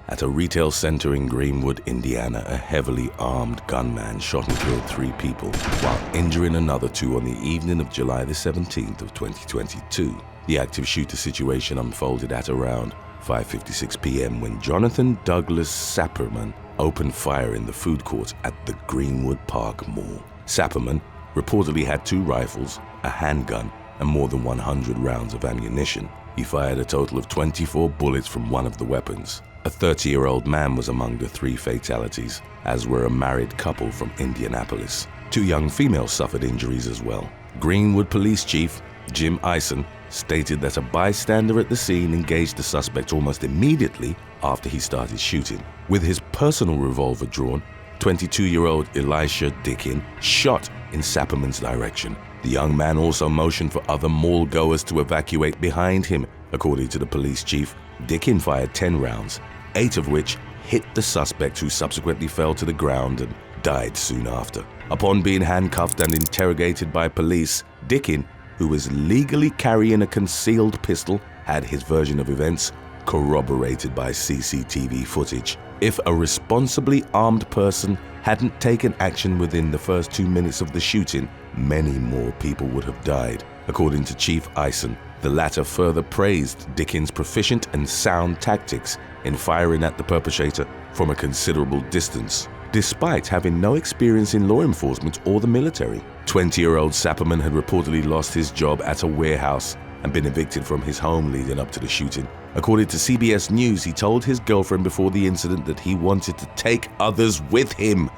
At a retail center in Greenwood, Indiana, a heavily armed gunman shot and killed 3 people while injuring another 2 on the evening of July the 17th of 2022. The active shooter situation unfolded at around 5:56 p.m. when Jonathan Douglas Sapperman opened fire in the food court at the Greenwood Park Mall. Sapperman reportedly had 2 rifles, a handgun, and more than 100 rounds of ammunition. He fired a total of 24 bullets from one of the weapons. A 30-year-old man was among the 3 fatalities, as were a married couple from Indianapolis. 2 young females suffered injuries as well. Greenwood Police Chief Jim Eisen stated that a bystander at the scene engaged the suspect almost immediately after he started shooting. With his personal revolver drawn, 22-year-old Elisha Dickin shot in Sapperman's direction. The young man also motioned for other mall goers to evacuate behind him. According to the police chief, Dickin fired 10 rounds, 8 of which hit the suspect, who subsequently fell to the ground and died soon after. Upon being handcuffed and interrogated by police, Dickin, who was legally carrying a concealed pistol, had his version of events corroborated by CCTV footage. If a responsibly armed person hadn't taken action within the first 2 minutes of the shooting, many more people would have died. According to Chief Eisen, the latter further praised Dickin's proficient and sound tactics in firing at the perpetrator from a considerable distance, despite having no experience in law enforcement or the military. 20-year-old Sapperman had reportedly lost his job at a warehouse and been evicted from his home leading up to the shooting. According to CBS News, he told his girlfriend before the incident that he wanted to take others with him.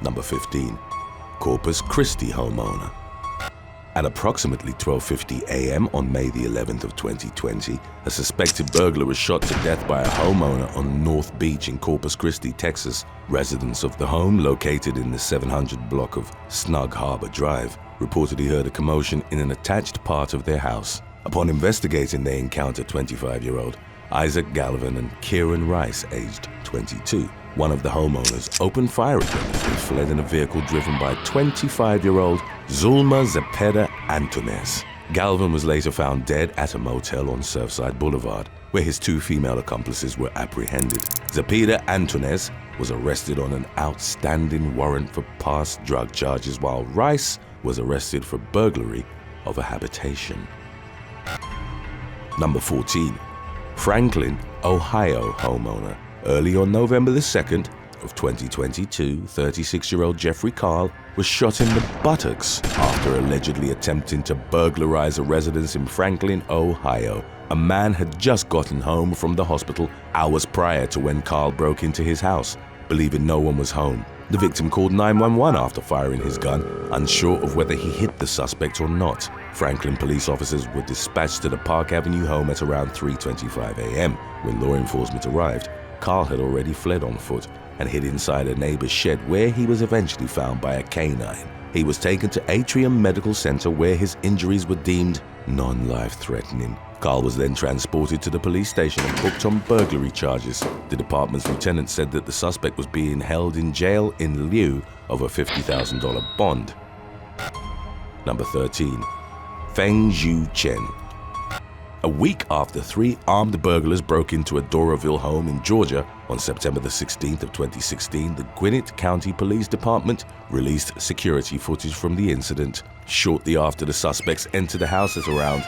Number 15. Corpus Christi homeowner. At approximately 12:50 a.m. on May the 11th of 2020, a suspected burglar was shot to death by a homeowner on North Beach in Corpus Christi, Texas. Residents of the home, located in the 700 block of Snug Harbor Drive, reportedly heard a commotion in an attached part of their house. Upon investigating, they encountered 25-year-old Isaac Galvin and Kieran Rice, aged 22. One of the homeowners opened fire at them as they fled in a vehicle driven by 25-year-old Zulma Zepeda Antunes. Galvin was later found dead at a motel on Surfside Boulevard, where his 2 female accomplices were apprehended. Zepeda Antunes was arrested on an outstanding warrant for past drug charges, while Rice was arrested for burglary of a habitation. Number 14. Franklin, Ohio homeowner. Early on November the 2nd of 2022, 36-year-old Jeffrey Carl was shot in the buttocks after allegedly attempting to burglarize a residence in Franklin, Ohio. A man had just gotten home from the hospital hours prior to when Carl broke into his house, believing no one was home. The victim called 911 after firing his gun, unsure of whether he hit the suspect or not. Franklin police officers were dispatched to the Park Avenue home at around 3:25 a.m. When law enforcement arrived, Carl had already fled on foot and hid inside a neighbor's shed, where he was eventually found by a canine. He was taken to Atrium Medical Center, where his injuries were deemed non-life-threatening. Carl was then transported to the police station and booked on burglary charges. The department's lieutenant said that the suspect was being held in jail in lieu of a $50,000 bond. Number 13. Feng Zhu Chen. A week after 3 armed burglars broke into a Doraville home in Georgia on September the 16th of 2016, the Gwinnett County Police Department released security footage from the incident. Shortly after the suspects entered the house at around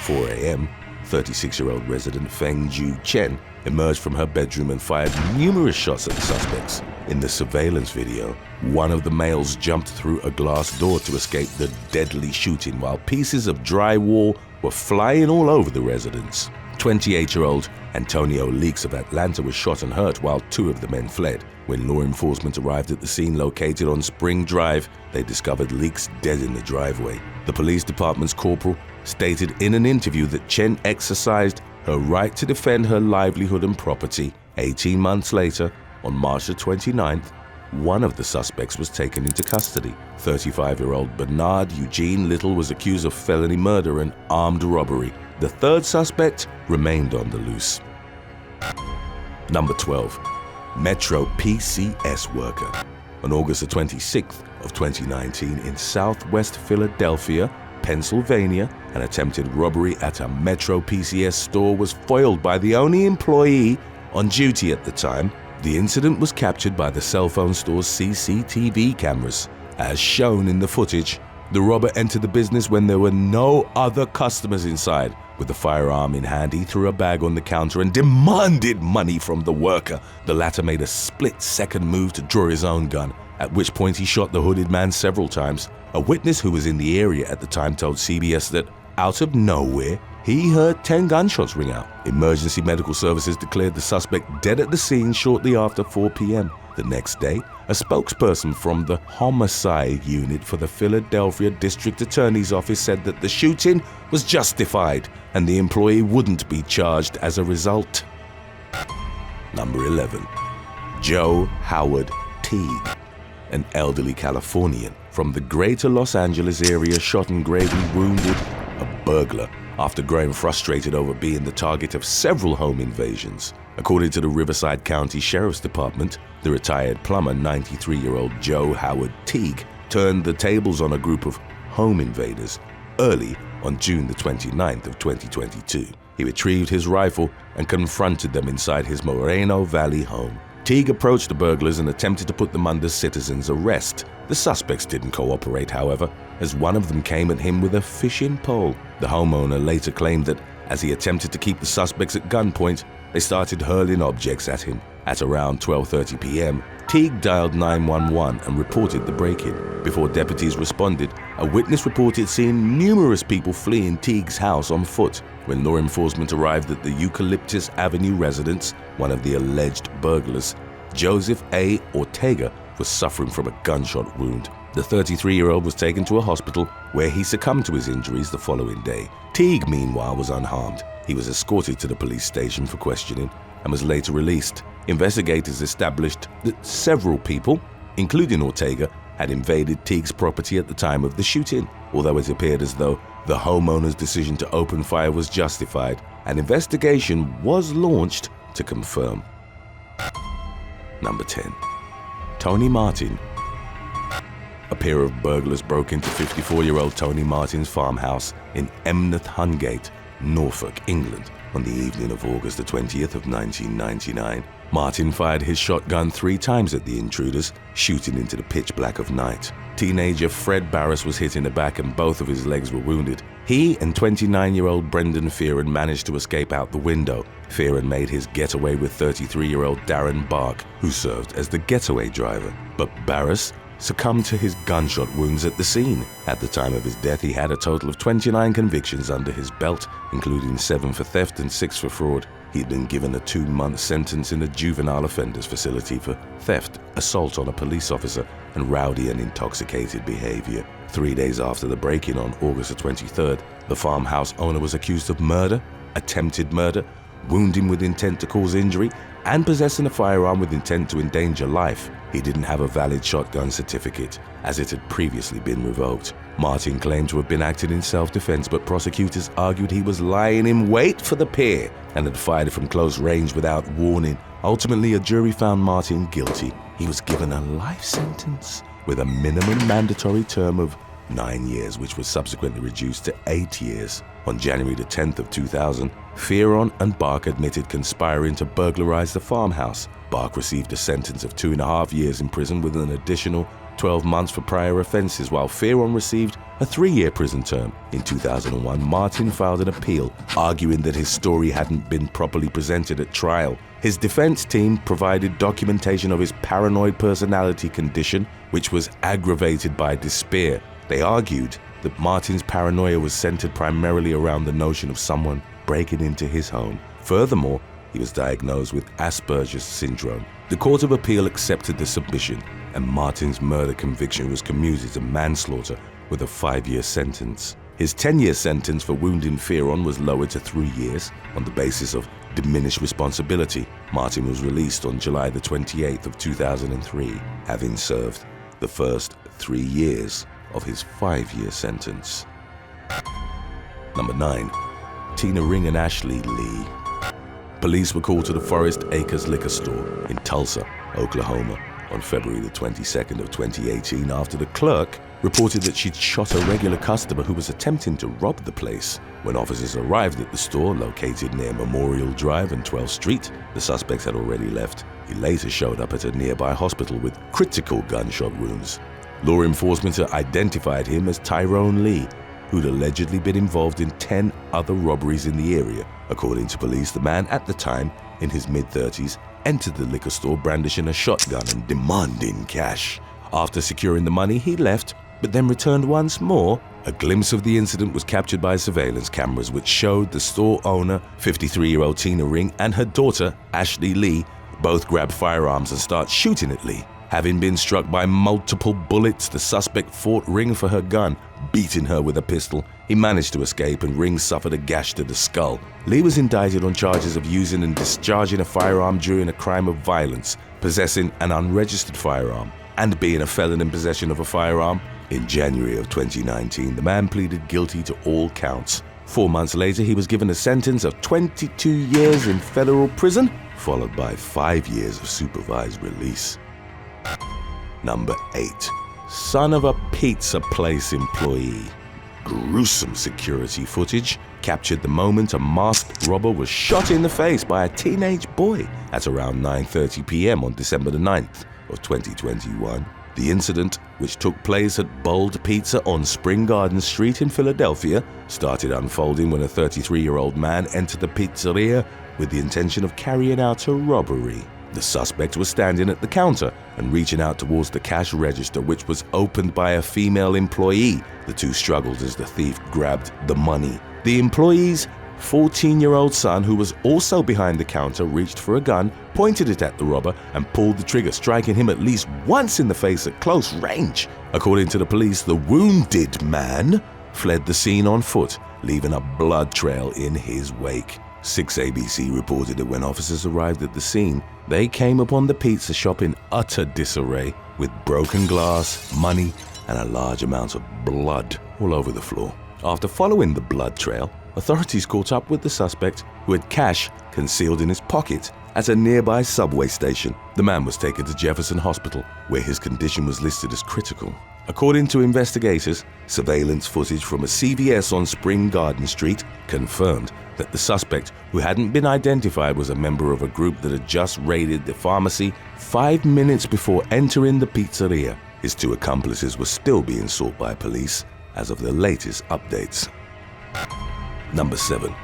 4 a.m., 36-year-old resident Feng Zhu Chen emerged from her bedroom and fired numerous shots at the suspects. In the surveillance video, one of the males jumped through a glass door to escape the deadly shooting, while pieces of drywall were flying all over the residence. 28-year-old Antonio Leaks of Atlanta was shot and hurt, while 2 of the men fled. When law enforcement arrived at the scene located on Spring Drive, they discovered Leaks dead in the driveway. The police department's corporal stated in an interview that Chen exercised her right to defend her livelihood and property. 18 months later, on March the 29th, one of the suspects was taken into custody. 35-year-old Bernard Eugene Little was accused of felony murder and armed robbery. The 3rd suspect remained on the loose. Number 12. Metro PCS Worker. On August the 26th of 2019, in southwest Philadelphia, Pennsylvania, an attempted robbery at a Metro PCS store was foiled by the only employee On duty at the time, the incident was captured by the cell phone store's CCTV cameras. As shown in the footage, the robber entered the business when there were no other customers inside. With the firearm in hand, he threw a bag on the counter and demanded money from the worker. The latter made a split-second move to draw his own gun, at which point he shot the hooded man several times. A witness who was in the area at the time told CBS that, out of nowhere, he heard 10 gunshots ring out. Emergency medical services declared the suspect dead at the scene shortly after 4 p.m. The next day, a spokesperson from the Homicide Unit for the Philadelphia District Attorney's Office said that the shooting was justified and the employee wouldn't be charged as a result. Number 11. Joe Howard Teague, an elderly Californian from the greater Los Angeles area, shot and gravely wounded a burglar after growing frustrated over being the target of several home invasions. According to the Riverside County Sheriff's Department, the retired plumber, 93-year-old Joe Howard Teague, turned the tables on a group of home invaders early on June the 29th of 2022. He retrieved his rifle and confronted them inside his Moreno Valley home. Teague approached the burglars and attempted to put them under citizen's arrest. The suspects didn't cooperate, however, as one of them came at him with a fishing pole. The homeowner later claimed that as he attempted to keep the suspects at gunpoint, they started hurling objects at him. At around 12:30 p.m., Teague dialed 911 and reported the break-in. Before deputies responded, a witness reported seeing numerous people fleeing Teague's house on foot. When law enforcement arrived at the Eucalyptus Avenue residence, one of the alleged burglars, Joseph A. Ortega, was suffering from a gunshot wound. The 33-year-old was taken to a hospital where he succumbed to his injuries the following day. Teague, meanwhile, was unharmed. He was escorted to the police station for questioning and was later released. Investigators established that several people, including Ortega, had invaded Teague's property at the time of the shooting. Although it appeared as though the homeowner's decision to open fire was justified, an investigation was launched to confirm. Number 10. Tony Martin. A pair of burglars broke into 54-year-old Tony Martin's farmhouse in Emneth Hungate, Norfolk, England, on the evening of August the 20th of 1999. Martin fired his shotgun 3 times at the intruders, shooting into the pitch black of night. Teenager Fred Barris was hit in the back and both of his legs were wounded. He and 29-year-old Brendan Fearon managed to escape out the window. Fearon made his getaway with 33-year-old Darren Bark, who served as the getaway driver. But Barris succumbed to his gunshot wounds at the scene. At the time of his death, he had a total of 29 convictions under his belt, including 7 for theft and 6 for fraud. He had been given a 2-month sentence in a juvenile offenders facility for theft, assault on a police officer, and rowdy and intoxicated behavior. 3 days after the break-in on August the 23rd, the farmhouse owner was accused of murder, attempted murder, wounding with intent to cause injury, and possessing a firearm with intent to endanger life. He didn't have a valid shotgun certificate, as it had previously been revoked. Martin claimed to have been acting in self-defense, but prosecutors argued he was lying in wait for the pair and had fired from close range without warning. Ultimately, a jury found Martin guilty. He was given a life sentence with a minimum mandatory term of 9 years, which was subsequently reduced to 8 years. On January the 10th of 2000, Fearon and Bark admitted conspiring to burglarize the farmhouse. Bark received a sentence of 2.5 years in prison with an additional 12 months for prior offenses, while Fearon received a 3-year prison term. In 2001, Martin filed an appeal, arguing that his story hadn't been properly presented at trial. His defense team provided documentation of his paranoid personality condition, which was aggravated by despair. They argued that Martin's paranoia was centered primarily around the notion of someone breaking into his home. Furthermore, he was diagnosed with Asperger's syndrome. The Court of Appeal accepted the submission, and Martin's murder conviction was commuted to manslaughter with a 5-year sentence. His 10-year sentence for wounding Fearon was lowered to 3 years on the basis of diminished responsibility. Martin was released on July the 28th of 2003, having served the first 3 years of his 5-year sentence. Number 9. Tina Ring and Ashley Lee. Police were called to the Forest Acres liquor store in Tulsa, Oklahoma, on February the 22nd of 2018 after the clerk reported that she'd shot a regular customer who was attempting to rob the place. When officers arrived at the store, located near Memorial Drive and 12th Street, the suspect had already left. He later showed up at a nearby hospital with critical gunshot wounds. Law enforcement identified him as Tyrone Lee, who'd allegedly been involved in 10 other robberies in the area. According to police, the man at the time, in his mid-30s, entered the liquor store brandishing a shotgun and demanding cash. After securing the money, he left, but then returned once more. A glimpse of the incident was captured by surveillance cameras, which showed the store owner, 53-year-old Tina Ring, and her daughter, Ashley Lee, both grab firearms and start shooting at Lee. Having been struck by multiple bullets, the suspect fought Ring for her gun, beating her with a pistol. He managed to escape and Ring suffered a gash to the skull. Lee was indicted on charges of using and discharging a firearm during a crime of violence, possessing an unregistered firearm, and being a felon in possession of a firearm. In January of 2019, the man pleaded guilty to all counts. 4 months later, he was given a sentence of 22 years in federal prison, followed by 5 years of supervised release. Number 8. Son of a pizza place employee. Gruesome security footage captured the moment a masked robber was shot in the face by a teenage boy at around 9:30 p.m. on December the 9th of 2021. The incident, which took place at Bold Pizza on Spring Garden Street in Philadelphia, started unfolding when a 33-year-old man entered the pizzeria with the intention of carrying out a robbery. The suspect was standing at the counter and reaching out towards the cash register, which was opened by a female employee. The two struggled as the thief grabbed the money. The employee's 14-year-old son, who was also behind the counter, reached for a gun, pointed it at the robber, and pulled the trigger, striking him at least once in the face at close range. According to the police, the wounded man fled the scene on foot, leaving a blood trail in his wake. 6ABC reported that when officers arrived at the scene, they came upon the pizza shop in utter disarray, with broken glass, money, and a large amount of blood all over the floor. After following the blood trail, authorities caught up with the suspect, who had cash concealed in his pocket at a nearby subway station. The man was taken to Jefferson Hospital, where his condition was listed as critical. According to investigators, surveillance footage from a CVS on Spring Garden Street confirmed that the suspect, who hadn't been identified, was a member of a group that had just raided the pharmacy 5 minutes before entering the pizzeria. His two accomplices were still being sought by police as of the latest updates. Number 7.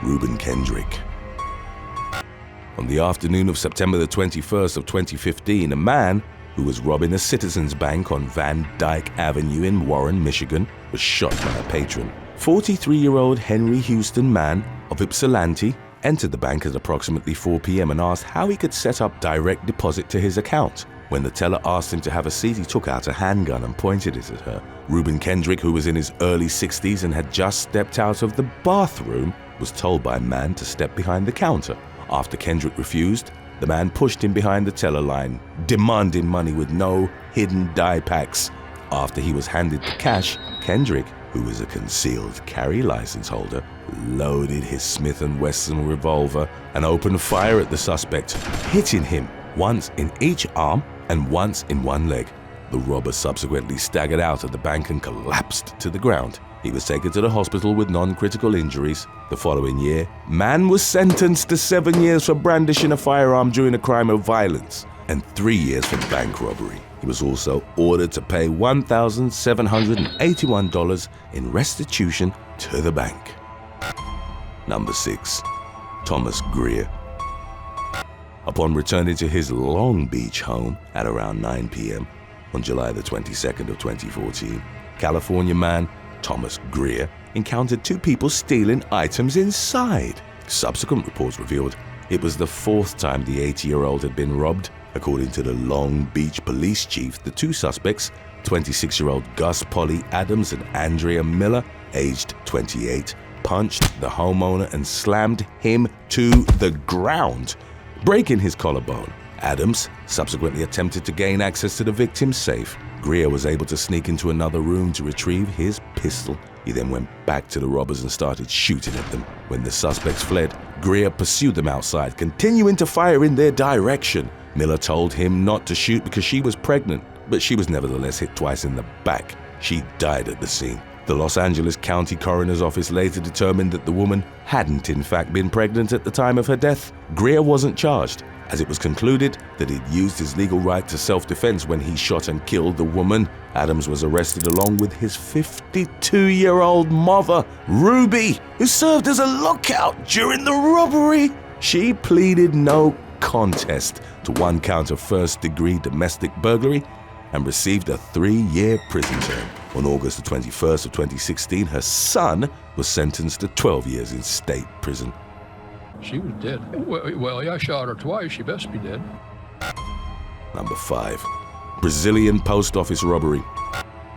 Reuben Kendrick. On the afternoon of September the 21st of 2015, a man who was robbing a Citizens Bank on Van Dyke Avenue in Warren, Michigan, was shot by a patron. 43-year-old Henry Houston Mann of Ypsilanti entered the bank at approximately 4 p.m. and asked how he could set up direct deposit to his account. When the teller asked him to have a seat, he took out a handgun and pointed it at her. Reuben Kendrick, who was in his early 60s and had just stepped out of the bathroom, was told by Mann to step behind the counter. After Kendrick refused, the man pushed him behind the teller line, demanding money with no hidden die packs. After he was handed the cash, Kendrick, who was a concealed carry license holder, loaded his Smith & Wesson revolver and opened fire at the suspect, hitting him once in each arm and once in one leg. The robber subsequently staggered out of the bank and collapsed to the ground. He was taken to the hospital with non-critical injuries. The following year, Mann was sentenced to 7 years for brandishing a firearm during a crime of violence and 3 years for bank robbery. He was also ordered to pay $1,781 in restitution to the bank. Number 6. Thomas Greer. Upon returning to his Long Beach home at around 9 p.m. on July the 22nd of 2014, California man Thomas Greer encountered two people stealing items inside. Subsequent reports revealed it was the fourth time the 80-year-old had been robbed. According to the Long Beach police chief, the two suspects, 26-year-old Gus Polly Adams and Andrea Miller, aged 28, punched the homeowner and slammed him to the ground, breaking his collarbone. Adams subsequently attempted to gain access to the victim's safe. Greer was able to sneak into another room to retrieve his pistol. He then went back to the robbers and started shooting at them. When the suspects fled, Greer pursued them outside, continuing to fire in their direction. Miller told him not to shoot because she was pregnant, but she was nevertheless hit twice in the back. She died at the scene. The Los Angeles County Coroner's Office later determined that the woman hadn't in fact been pregnant at the time of her death. Greer wasn't charged, as it was concluded that he'd used his legal right to self-defense when he shot and killed the woman. Adams was arrested along with his 52-year-old mother, Ruby, who served as a lookout during the robbery. She pleaded no contest to one count of first-degree domestic burglary and received a 3-year prison term. On August the 21st of 2016, her son was sentenced to 12 years in state prison. She was dead. Well, I shot her twice. She best be dead. Number 5. Brazilian post office robbery.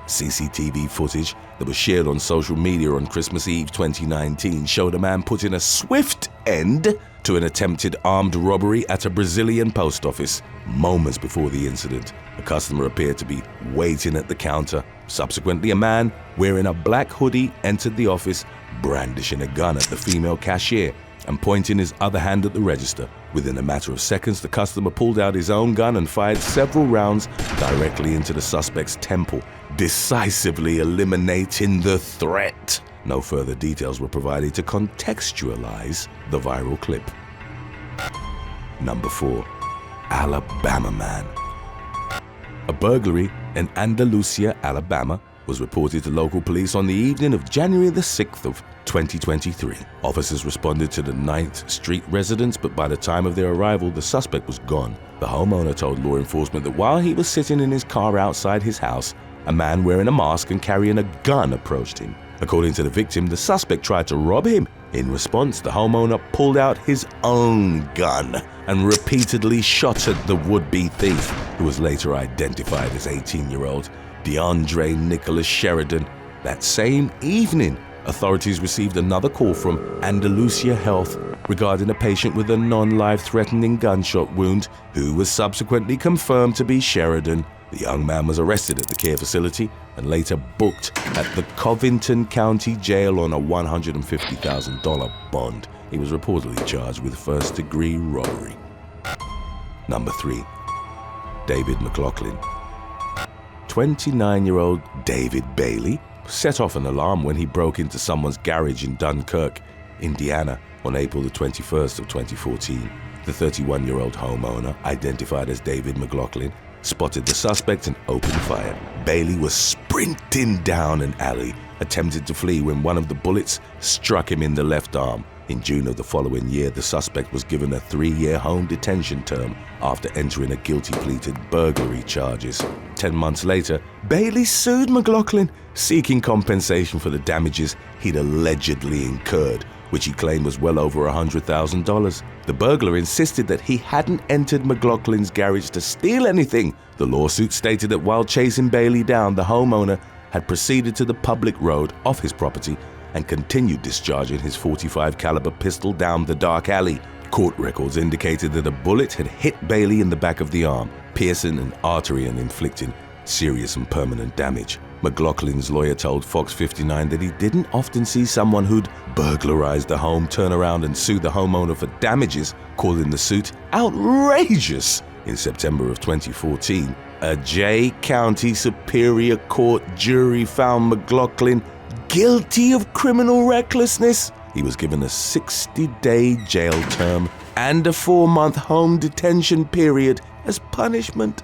CCTV footage that was shared on social media on Christmas Eve 2019 showed a man putting a swift end to an attempted armed robbery at a Brazilian post office. Moments before the incident, a customer appeared to be waiting at the counter. Subsequently, a man wearing a black hoodie entered the office, brandishing a gun at the female cashier and pointing his other hand at the register. Within a matter of seconds, the customer pulled out his own gun and fired several rounds directly into the suspect's temple, decisively eliminating the threat. No further details were provided to contextualize the viral clip. Number 4. Alabama man. A burglary in Andalusia, Alabama, was reported to local police on the evening of January the 6th of 2023. Officers responded to the 9th Street residence, but by the time of their arrival, the suspect was gone. The homeowner told law enforcement that while he was sitting in his car outside his house, a man wearing a mask and carrying a gun approached him. According to the victim, the suspect tried to rob him. In response, the homeowner pulled out his own gun and repeatedly shot at the would-be thief, who was later identified as 18-year-old DeAndre Nicholas Sheridan. That same evening, authorities received another call from Andalusia Health regarding a patient with a non-life-threatening gunshot wound, who was subsequently confirmed to be Sheridan. The young man was arrested at the care facility and later booked at the Covington County Jail on a $150,000 bond. He was reportedly charged with first-degree robbery. Number 3. David McLaughlin. 29-year-old David Bailey set off an alarm when he broke into someone's garage in Dunkirk, Indiana, on April the 21st of 2014. The 31-year-old homeowner, identified as David McLaughlin, spotted the suspect and opened fire. Bailey was sprinting down an alley, attempted to flee when one of the bullets struck him in the left arm. In June of the following year, the suspect was given a 3-year home detention term after entering a guilty plea to burglary charges. 10 months later, Bailey sued McLaughlin, seeking compensation for the damages he'd allegedly incurred, which he claimed was well over $100,000. The burglar insisted that he hadn't entered McLaughlin's garage to steal anything. The lawsuit stated that while chasing Bailey down, the homeowner had proceeded to the public road off his property and continued discharging his .45 caliber pistol down the dark alley. Court records indicated that a bullet had hit Bailey in the back of the arm, piercing an artery and inflicting serious and permanent damage. McLaughlin's lawyer told Fox 59 that he didn't often see someone who'd burglarized the home turn around and sue the homeowner for damages, calling the suit outrageous. In September of 2014, a Jay County Superior Court jury found McLaughlin guilty of criminal recklessness. He was given a 60-day jail term and a 4-month home detention period as punishment.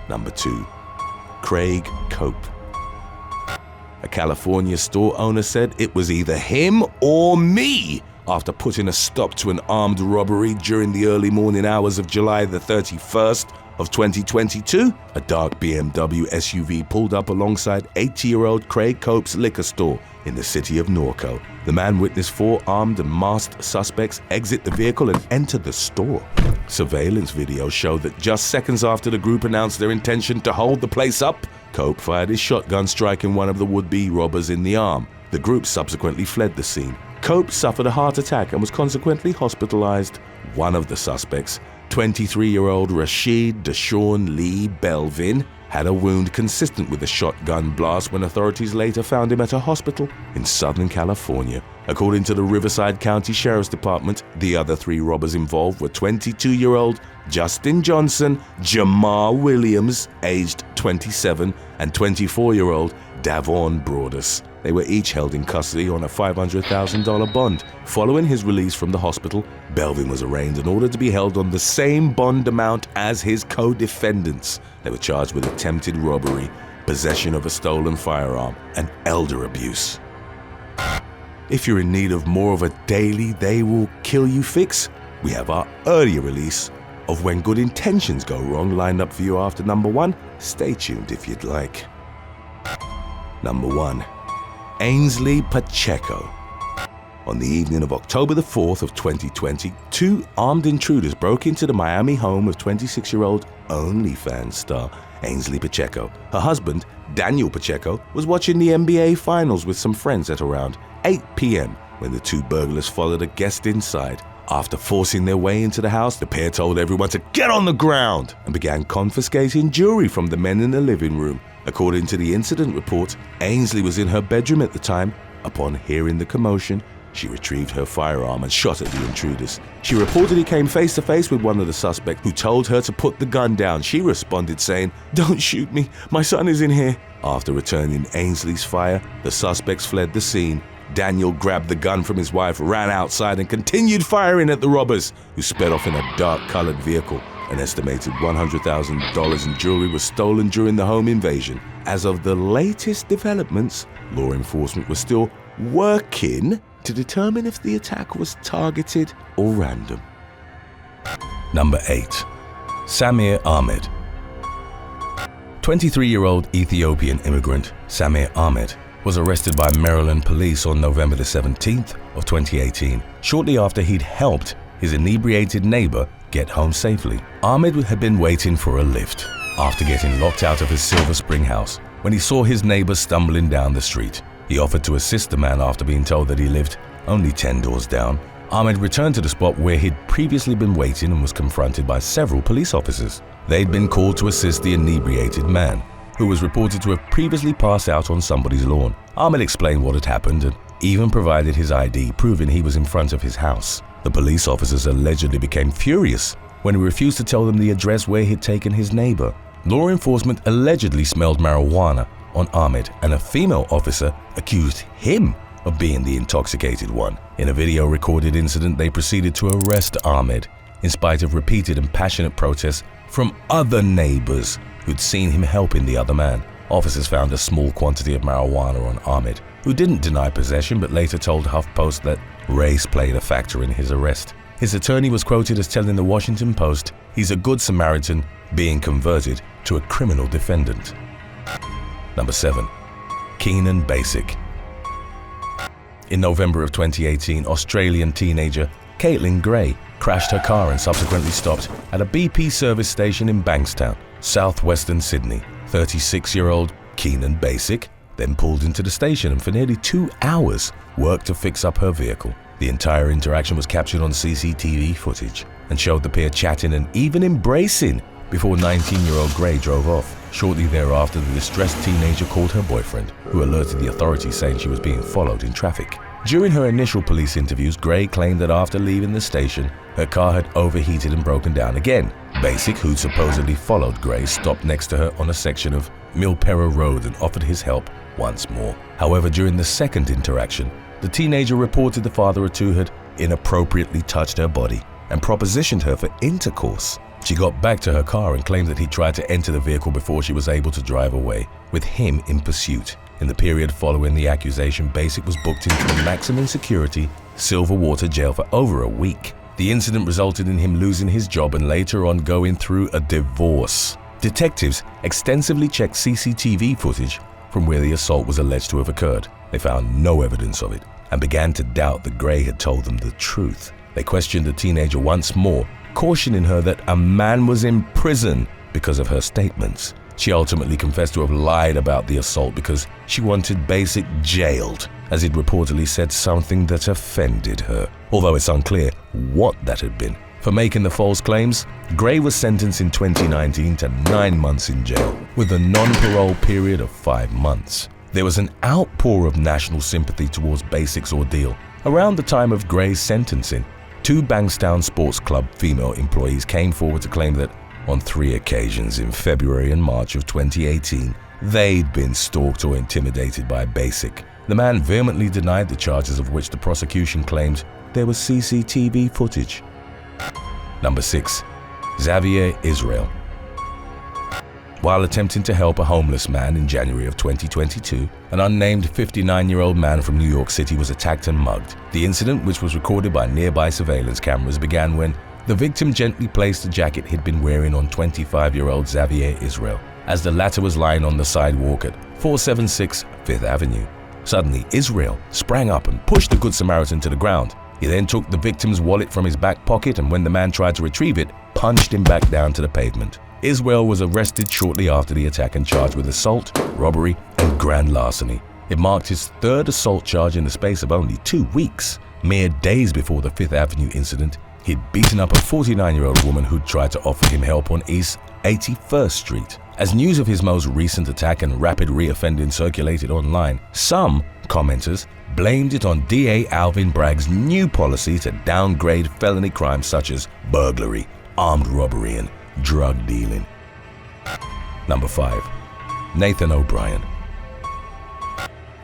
Number 2. Craig Cope. A California store owner said it was either him or me after putting a stop to an armed robbery during the early morning hours of July the 31st of 2022. A dark BMW SUV pulled up alongside 80-year-old Craig Cope's liquor store in the city of Norco. The man witnessed 4 armed and masked suspects exit the vehicle and enter the store. Surveillance video showed that just seconds after the group announced their intention to hold the place up, Cope fired his shotgun, striking one of the would-be robbers in the arm. The group subsequently fled the scene. Cope suffered a heart attack and was consequently hospitalized. One of the suspects, 23-year-old Rashid Deshaun Lee Belvin, had a wound consistent with a shotgun blast when authorities later found him at a hospital in Southern California. According to the Riverside County Sheriff's Department, the other 3 robbers involved were 22-year-old Justin Johnson, Jamar Williams, aged 27 and 24-year-old Davon Broadus. They were each held in custody on a $500,000 bond. Following his release from the hospital, Belvin was arraigned and ordered to be held on the same bond amount as his co-defendants. They were charged with attempted robbery, possession of a stolen firearm, and elder abuse. If you're in need of more of a daily they will kill you fix, we have our earlier release of When Good Intentions Go Wrong lined up for you after number 1. Stay tuned if you'd like. Number 1. Ainsley Pacheco. On the evening of October the 4th of 2020, 2 armed intruders broke into the Miami home of 26-year-old OnlyFans star Ainsley Pacheco. Her husband, Daniel Pacheco, was watching the NBA Finals with some friends at around 8 p.m. when the 2 burglars followed a guest inside. After forcing their way into the house, the pair told everyone to get on the ground and began confiscating jewelry from the men in the living room. According to the incident report, Ainsley was in her bedroom at the time. Upon hearing the commotion, she retrieved her firearm and shot at the intruders. She reportedly came face to face with one of the suspects who told her to put the gun down. She responded saying, "Don't shoot me, my son is in here." After returning Ainsley's fire, the suspects fled the scene. Daniel grabbed the gun from his wife, ran outside and continued firing at the robbers, who sped off in a dark-colored vehicle. An estimated $100,000 in jewelry was stolen during the home invasion. As of the latest developments, law enforcement was still working to determine if the attack was targeted or random. Number 8. Samir Ahmed. 23-year-old Ethiopian immigrant Samir Ahmed was arrested by Maryland police on November the 17th of 2018, shortly after he'd helped his inebriated neighbor get home safely. Ahmed had been waiting for a lift after getting locked out of his Silver Spring house when he saw his neighbor stumbling down the street. He offered to assist the man after being told that he lived only 10 doors down. Ahmed returned to the spot where he'd previously been waiting and was confronted by several police officers. They'd been called to assist the inebriated man, who was reported to have previously passed out on somebody's lawn. Ahmed explained what had happened and even provided his ID, proving he was in front of his house. The police officers allegedly became furious when he refused to tell them the address where he'd taken his neighbor. Law enforcement allegedly smelled marijuana on Ahmed, and a female officer accused him of being the intoxicated one. In a video-recorded incident, they proceeded to arrest Ahmed in spite of repeated and passionate protests from other neighbors who'd seen him helping the other man. Officers found a small quantity of marijuana on Ahmed, who didn't deny possession but later told HuffPost that race played a factor in his arrest. His attorney was quoted as telling the Washington Post he's a good Samaritan being converted to a criminal defendant. Number 7. Keenan Basic. In November of 2018, Australian teenager Caitlin Gray crashed her car and subsequently stopped at a BP service station in Bankstown, southwestern Sydney. 36-year-old Keenan Basic then pulled into the station and for nearly 2 hours worked to fix up her vehicle. The entire interaction was captured on CCTV footage and showed the pair chatting and even embracing before 19-year-old Gray drove off. Shortly thereafter, the distressed teenager called her boyfriend, who alerted the authorities saying she was being followed in traffic. During her initial police interviews, Gray claimed that after leaving the station, her car had overheated and broken down again. Basic, who supposedly followed Gray, stopped next to her on a section of Milpera Road and offered his help once more. However, during the second interaction, the teenager reported the father of two had inappropriately touched her body and propositioned her for intercourse. She got back to her car and claimed that he tried to enter the vehicle before she was able to drive away, with him in pursuit. In the period following the accusation, Basic was booked into a maximum security Silverwater jail for over a week. The incident resulted in him losing his job and later on going through a divorce. Detectives extensively checked CCTV footage from where the assault was alleged to have occurred. They found no evidence of it and began to doubt that Gray had told them the truth. They questioned the teenager once more, cautioning her that a man was in prison because of her statements. She ultimately confessed to have lied about the assault because she wanted Basic jailed, as he'd reportedly said something that offended her, although it's unclear what that had been. For making the false claims, Gray was sentenced in 2019 to 9 months in jail, with a non-parole period of 5 months. There was an outpour of national sympathy towards Basic's ordeal. Around the time of Gray's sentencing, 2 Bankstown Sports Club female employees came forward to claim that On 3 occasions in February and March of 2018, they'd been stalked or intimidated by Basic. The man vehemently denied the charges, of which the prosecution claimed there was CCTV footage. Number 6. Xavier Israel. While attempting to help a homeless man in January of 2022, an unnamed 59-year-old man from New York City was attacked and mugged. The incident, which was recorded by nearby surveillance cameras, began when the victim gently placed the jacket he'd been wearing on 25-year-old Xavier Israel, as the latter was lying on the sidewalk at 476 Fifth Avenue. Suddenly, Israel sprang up and pushed the Good Samaritan to the ground. He then took the victim's wallet from his back pocket, and when the man tried to retrieve it, punched him back down to the pavement. Israel was arrested shortly after the attack and charged with assault, robbery, and grand larceny. It marked his 3rd assault charge in the space of only 2 weeks. Mere days before the Fifth Avenue incident, he'd beaten up a 49-year-old woman who'd tried to offer him help on East 81st Street. As news of his most recent attack and rapid reoffending circulated online, some commenters blamed it on DA Alvin Bragg's new policy to downgrade felony crimes such as burglary, armed robbery, and drug dealing. Number 5. Nathan O'Brien.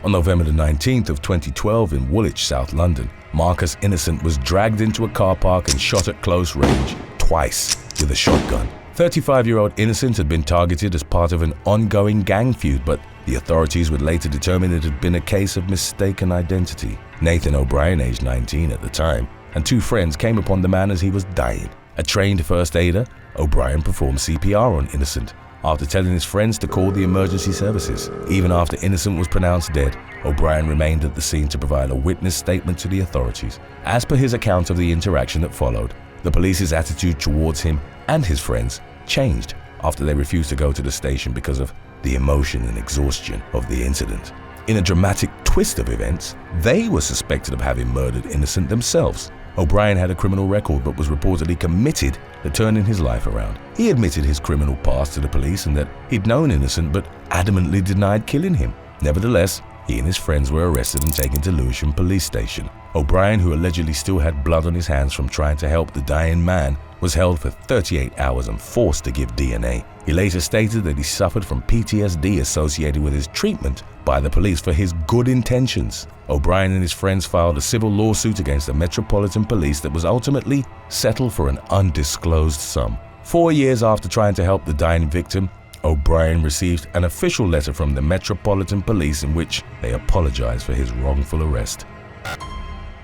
On November the 19th of 2012 in Woolwich, South London, Marcus Innocent was dragged into a car park and shot at close range twice with a shotgun. 35-year-old Innocent had been targeted as part of an ongoing gang feud, but the authorities would later determine it had been a case of mistaken identity. Nathan O'Brien, aged 19 at the time, and 2 friends came upon the man as he was dying. A trained first aider, O'Brien performed CPR on Innocent after telling his friends to call the emergency services. Even after Innocent was pronounced dead, O'Brien remained at the scene to provide a witness statement to the authorities. As per his account of the interaction that followed, the police's attitude towards him and his friends changed after they refused to go to the station because of the emotion and exhaustion of the incident. In a dramatic twist of events, they were suspected of having murdered Innocent themselves. O'Brien had a criminal record but was reportedly committed to turning his life around. He admitted his criminal past to the police and that he'd known Innocent but adamantly denied killing him. Nevertheless, he and his friends were arrested and taken to Lewisham Police Station. O'Brien, who allegedly still had blood on his hands from trying to help the dying man, was held for 38 hours and forced to give DNA. He later stated that he suffered from PTSD associated with his treatment by the police for his good intentions. O'Brien and his friends filed a civil lawsuit against the Metropolitan Police that was ultimately settled for an undisclosed sum. 4 years after trying to help the dying victim, O'Brien received an official letter from the Metropolitan Police in which they apologized for his wrongful arrest.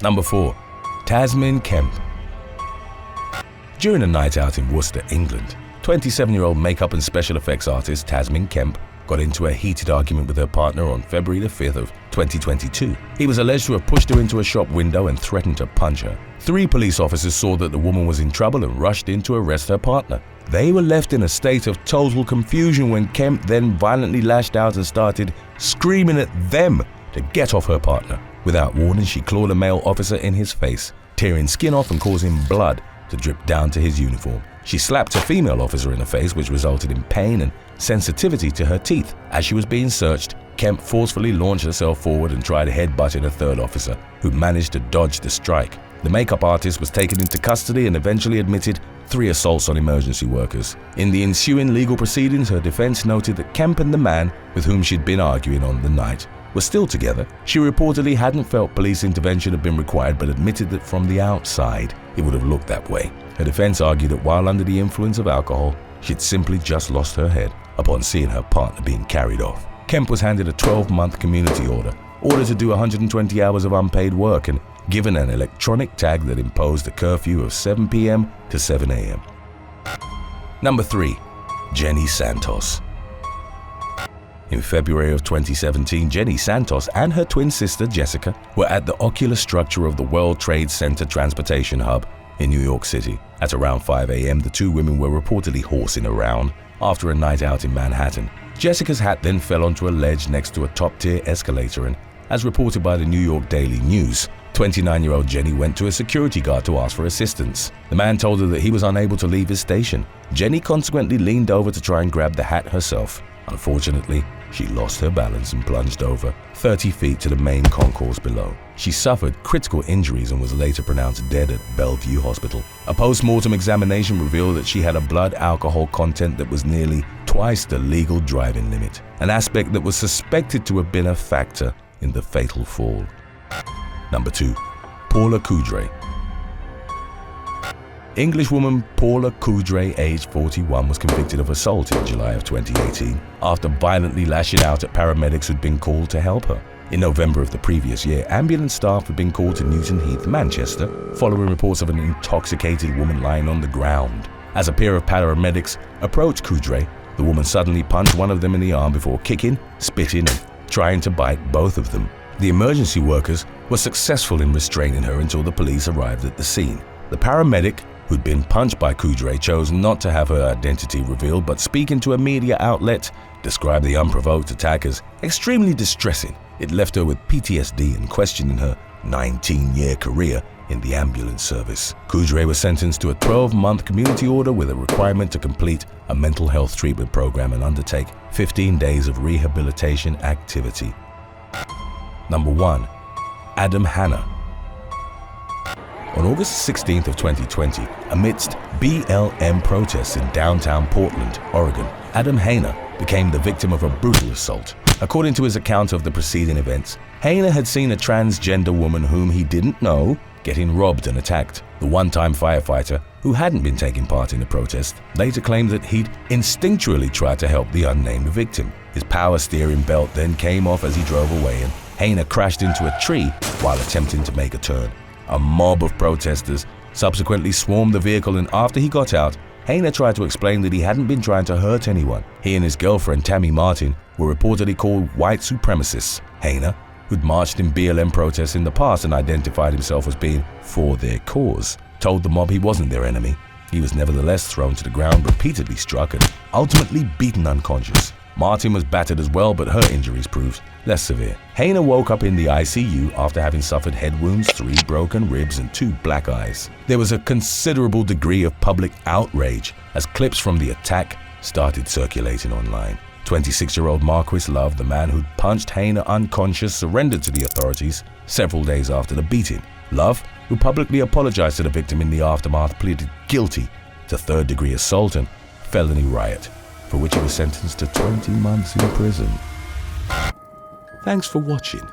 Number 4. Tasman Kemp. During a night out in Worcester, England, 27-year-old makeup and special effects artist Tasman Kemp got into a heated argument with her partner on February the 5th of 2022. He was alleged to have pushed her into a shop window and threatened to punch her. 3 police officers saw that the woman was in trouble and rushed in to arrest her partner. They were left in a state of total confusion when Kemp then violently lashed out and started screaming at them to get off her partner. Without warning, she clawed a male officer in his face, tearing skin off and causing blood to drip down to his uniform. She slapped a female officer in the face, which resulted in pain and sensitivity to her teeth. As she was being searched, Kemp forcefully launched herself forward and tried headbutting a 3rd officer, who managed to dodge the strike. The makeup artist was taken into custody and eventually admitted 3 assaults on emergency workers. In the ensuing legal proceedings, her defense noted that Kemp and the man with whom she'd been arguing on the night were still together. She reportedly hadn't felt police intervention had been required, but admitted that from the outside, it would have looked that way. Her defense argued that while under the influence of alcohol, she'd simply just lost her head upon seeing her partner being carried off. Kemp was handed a 12-month community order to do 120 hours of unpaid work, and given an electronic tag that imposed a curfew of 7 p.m. to 7 a.m. Number 3. Jenny Santos. In February of 2017, Jenny Santos and her twin sister Jessica were at the ocular structure of the World Trade Center Transportation Hub in New York City. At around 5 a.m., the 2 women were reportedly horsing around after a night out in Manhattan. Jessica's hat then fell onto a ledge next to a top-tier escalator, and as reported by the New York Daily News, 29-year-old Jenny went to a security guard to ask for assistance. The man told her that he was unable to leave his station. Jenny consequently leaned over to try and grab the hat herself. Unfortunately, she lost her balance and plunged over 30 feet to the main concourse below. She suffered critical injuries and was later pronounced dead at Bellevue Hospital. A post-mortem examination revealed that she had a blood alcohol content that was nearly twice the legal driving limit, an aspect that was suspected to have been a factor in the fatal fall. Number 2. Paula Kudre. Englishwoman Paula Kudre, aged 41, was convicted of assault in July of 2018 after violently lashing out at paramedics who'd been called to help her. In November of the previous year, ambulance staff had been called to Newton Heath, Manchester, following reports of an intoxicated woman lying on the ground. As a pair of paramedics approached Kudre, the woman suddenly punched one of them in the arm before kicking, spitting, and trying to bite both of them. The emergency workers were successful in restraining her until the police arrived at the scene. The paramedic who'd been punched by Kudre chose not to have her identity revealed, but speaking to a media outlet, described the unprovoked attack as extremely distressing. It left her with PTSD and questioning her 19-year career in the ambulance service. Kudre was sentenced to a 12-month community order with a requirement to complete a mental health treatment program and undertake 15 days of rehabilitation activity. Number 1. Adam Hanna. On August 16th of 2020, amidst BLM protests in downtown Portland, Oregon, Adam Hanna became the victim of a brutal assault. According to his account of the preceding events, Hanna had seen a transgender woman whom he didn't know getting robbed and attacked. The one-time firefighter, who hadn't been taking part in the protest, later claimed that he'd instinctually tried to help the unnamed victim. His power steering belt then came off as he drove away, and Hanna crashed into a tree while attempting to make a turn. A mob of protesters subsequently swarmed the vehicle, and after he got out, Hanna tried to explain that he hadn't been trying to hurt anyone. He and his girlfriend Tammy Martin were reportedly called white supremacists. Hanna, who'd marched in BLM protests in the past and identified himself as being for their cause, told the mob he wasn't their enemy. He was nevertheless thrown to the ground, repeatedly struck, and ultimately beaten unconscious. Martin was battered as well, but her injuries proved less severe. Hanna woke up in the ICU after having suffered head wounds, 3 broken ribs, and 2 black eyes. There was a considerable degree of public outrage as clips from the attack started circulating online. 26-year-old Marquis Love, the man who'd punched Hanna unconscious, surrendered to the authorities several days after the beating. Love, who publicly apologized to the victim in the aftermath, pleaded guilty to third-degree assault and felony riot, for which he was sentenced to 20 months in prison. Thanks for watching.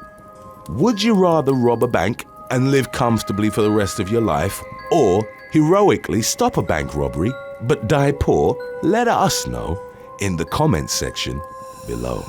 Would you rather rob a bank and live comfortably for the rest of your life, or heroically stop a bank robbery but die poor? Let us know in the comments section below.